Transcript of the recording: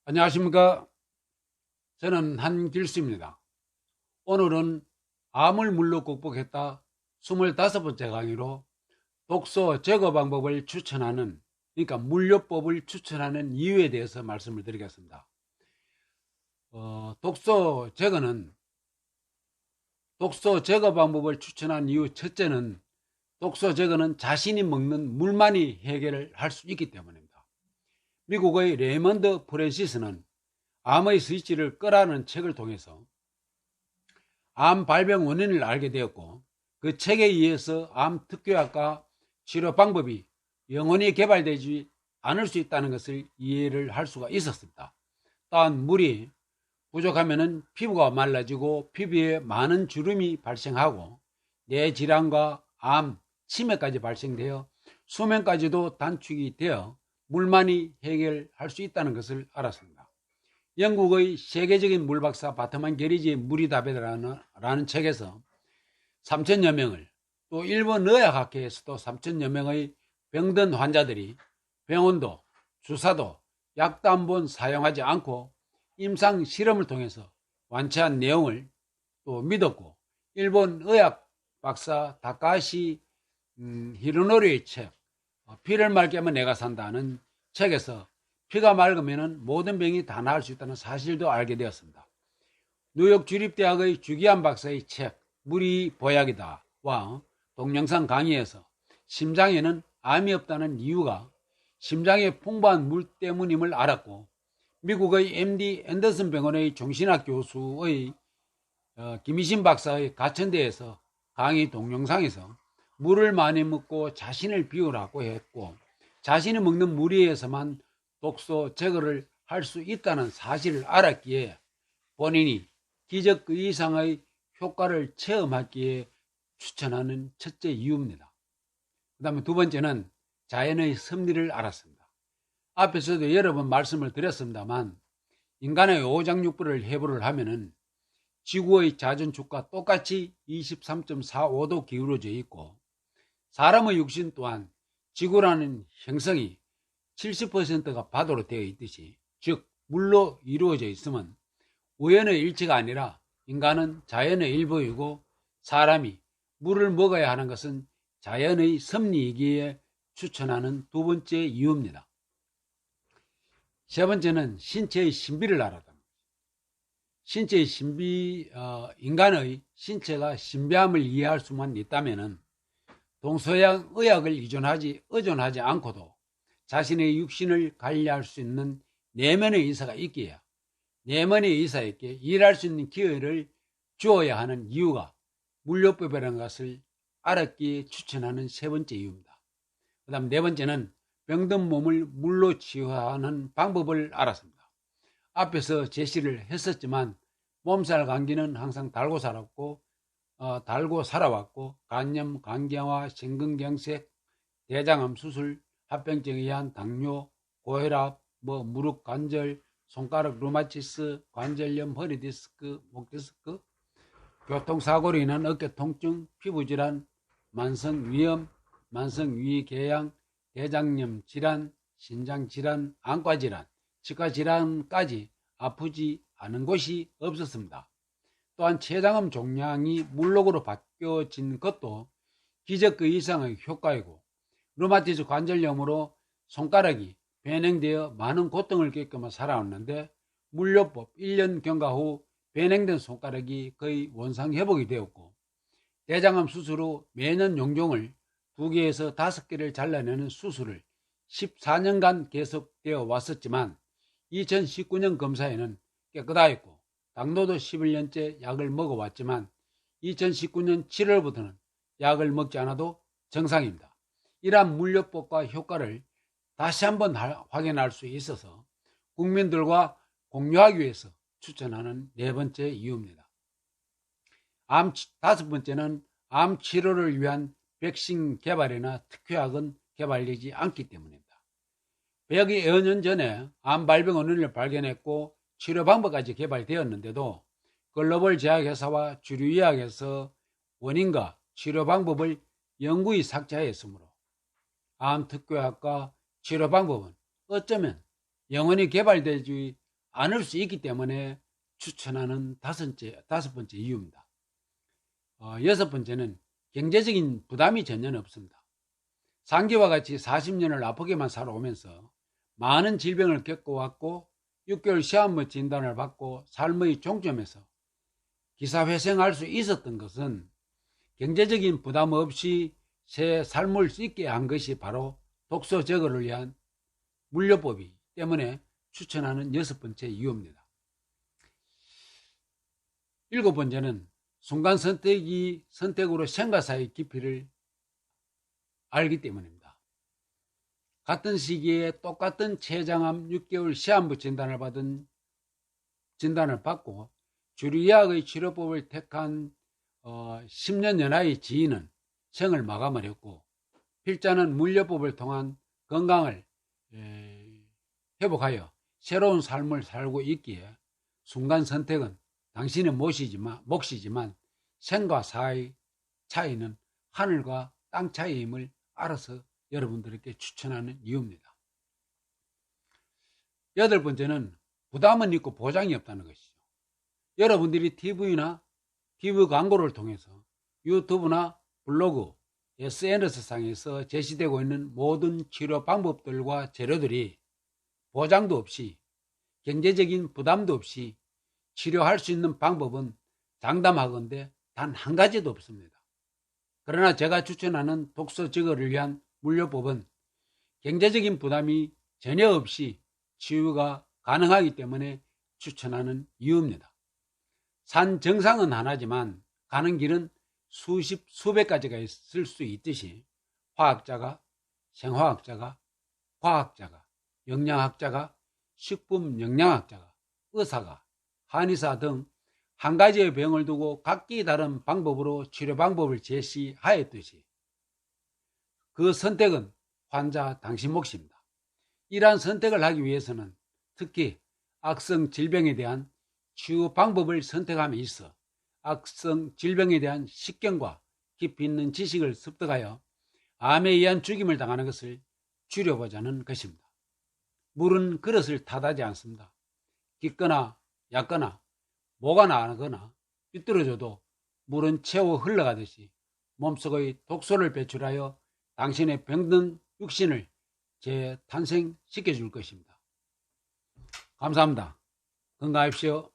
안녕하십니까. 저는 한길수입니다. 오늘은 암을 물로 극복했다 25번째 강의로 독소 제거 방법을 추천하는, 그러니까 물요법을 추천하는 이유에 대해서 말씀을 드리겠습니다. 독소 제거 방법을 추천한 이유 첫째는, 독소 제거는 자신이 먹는 물만이 해결을 할 수 있기 때문입니다. 미국의 레이먼드 프랜시스는 암의 스위치를 끄라는 책을 통해서 암 발병 원인을 알게 되었고, 그 책에 의해서 암 특효약과 치료 방법이 영원히 개발되지 않을 수 있다는 것을 이해를 할 수가 있었습니다. 또한 물이 부족하면 피부가 말라지고 피부에 많은 주름이 발생하고 뇌질환과 암, 치매까지 발생되어 수명까지도 단축이 되어 물만이 해결할 수 있다는 것을 알았습니다. 영국의 세계적인 물박사 바트만 게리지의 물이 답이라는 책에서 3천여 명을, 또 일본 의학학회에서도 3천여 명의 병든 환자들이 병원도 주사도 약도 한 번 사용하지 않고 임상 실험을 통해서 완치한 내용을 또 믿었고, 일본 의학 박사 다카시 히로노리의 책 피를 맑게 하면 내가 산다는 책에서 피가 맑으면 모든 병이 다 나을 수 있다는 사실도 알게 되었습니다. 뉴욕 주립대학의 주기한 박사의 책 물이 보약이다와 동영상 강의에서 심장에는 암이 없다는 이유가 심장에 풍부한 물 때문임을 알았고, 미국의 MD 앤더슨 병원의 종신학 교수의 김희신 박사의 가천대에서 강의 동영상에서 물을 많이 먹고 자신을 비우라고 했고, 자신이 먹는 물 위에서만 독소 제거를 할 수 있다는 사실을 알았기에 본인이 기적 이상의 효과를 체험하기에 추천하는 첫째 이유입니다. 그 다음에 두 번째는 자연의 섭리를 알았습니다. 앞에서도 여러 번 말씀을 드렸습니다만, 인간의 오장육부를 해부를 하면은 지구의 자전축과 똑같이 23.45도 기울어져 있고, 사람의 육신 또한 지구라는 행성이 70%가 바다로 되어 있듯이, 즉 물로 이루어져 있으면 우연의 일치가 아니라 인간은 자연의 일부이고, 사람이 물을 먹어야 하는 것은 자연의 섭리이기에 추천하는 두 번째 이유입니다. 세 번째는 신체의 신비를 알았다. 신체의 신비, 인간의 신체가 신비함을 이해할 수만 있다면 동서양 의학을 의존하지 않고도 자신의 육신을 관리할 수 있는 내면의 의사가 있기에 내면의 의사에게 일할 수 있는 기회를 주어야 하는 이유가 물요법이라는 것을 알았기에 추천하는 세 번째 이유입니다. 그 다음 네 번째는 병든 몸을 물로 치유하는 방법을 알았습니다. 앞에서 제시를 했었지만 몸살 감기는 항상 달고 살아왔고 간염, 간경화, 심근경색, 대장암 수술, 합병증에 의한 당뇨, 고혈압, 무릎 관절, 손가락 루마티스, 관절염, 허리디스크, 목디스크, 교통사고로 인한 어깨 통증, 피부질환, 만성위염, 만성위궤양, 대장염 질환, 신장질환, 안과질환, 치과질환까지 아프지 않은 곳이 없었습니다. 또한 췌장암 종양이 물록으로 바뀌어진 것도 기적 그 이상의 효과이고, 루마티스 관절염으로 손가락이 변형되어 많은 고통을 겪으며 살아왔는데 물요법 1년 경과 후 변형된 손가락이 거의 원상 회복이 되었고, 대장암 수술 후 매년 용종을 2개에서 5개를 잘라내는 수술을 14년간 계속되어 왔었지만 2019년 검사에는 깨끗하였고, 당도도 11년째 약을 먹어왔지만 2019년 7월부터는 약을 먹지 않아도 정상입니다. 이러한 물요법과 효과를 다시 한번 확인할 수 있어서 국민들과 공유하기 위해서 추천하는 네 번째 이유입니다. 다섯 번째는 암 치료를 위한 백신 개발이나 특효약은 개발되지 않기 때문입니다. 100여 년 전에 암 발병 원인을 발견했고 치료 방법까지 개발되었는데도 글로벌 제약회사와 주류의학에서 원인과 치료 방법을 영구히 삭제하였으므로 암 특효약과 치료 방법은 어쩌면 영원히 개발되지 않을 수 있기 때문에 추천하는 다섯 번째 이유입니다. 여섯 번째는 경제적인 부담이 전혀 없습니다. 상기와 같이 40년을 아프게만 살아오면서 많은 질병을 겪어왔고 6개월 시한부 진단을 받고 삶의 종점에서 기사회생할 수 있었던 것은 경제적인 부담 없이 새 삶을 수 있게 한 것이 바로 독서 저거를 위한 물려법이기 때문에 추천하는 여섯 번째 이유입니다. 일곱 번째는 순간 선택으로 생과사의 깊이를 알기 때문입니다. 같은 시기에 똑같은 췌장암 6개월 시한부 진단을 받고 주류의학의 치료법을 택한 10년 연하의 지인은 생을 마감을 했고, 필자는 물려법을 통한 건강을 회복하여 새로운 삶을 살고 있기에 순간 선택은 당신의 몫이지만 생과 사의 차이는 하늘과 땅 차이임을 알아서 여러분들에게 추천하는 이유입니다. 여덟 번째는 부담은 있고 보장이 없다는 것이죠. 여러분들이 TV 광고를 통해서 유튜브나 블로그, SNS상에서 제시되고 있는 모든 치료 방법들과 재료들이 보장도 없이 경제적인 부담도 없이 치료할 수 있는 방법은 장담하건대 단 한 가지도 없습니다. 그러나 제가 추천하는 독서 저거를 위한 물려법은 경제적인 부담이 전혀 없이 치유가 가능하기 때문에 추천하는 이유입니다. 산 정상은 하나지만 가는 길은 수백 가지가 있을 수 있듯이 화학자가, 생화학자가, 과학자가, 영양학자가, 식품영양학자가, 의사가, 한의사 등 한 가지의 병을 두고 각기 다른 방법으로 치료 방법을 제시하였듯이 그 선택은 환자 당신 몫입니다. 이러한 선택을 하기 위해서는 특히 악성 질병에 대한 치유 방법을 선택함에 있어 악성 질병에 대한 식견과 깊이 있는 지식을 습득하여 암에 의한 죽임을 당하는 것을 줄여보자는 것입니다. 물은 그릇을 탓하지 않습니다. 깊거나 얕거나 뭐가 나거나 삐뚤어져도 물은 채워 흘러가듯이 몸속의 독소를 배출하여 당신의 병든 육신을 재탄생시켜 줄 것입니다. 감사합니다. 건강하십시오.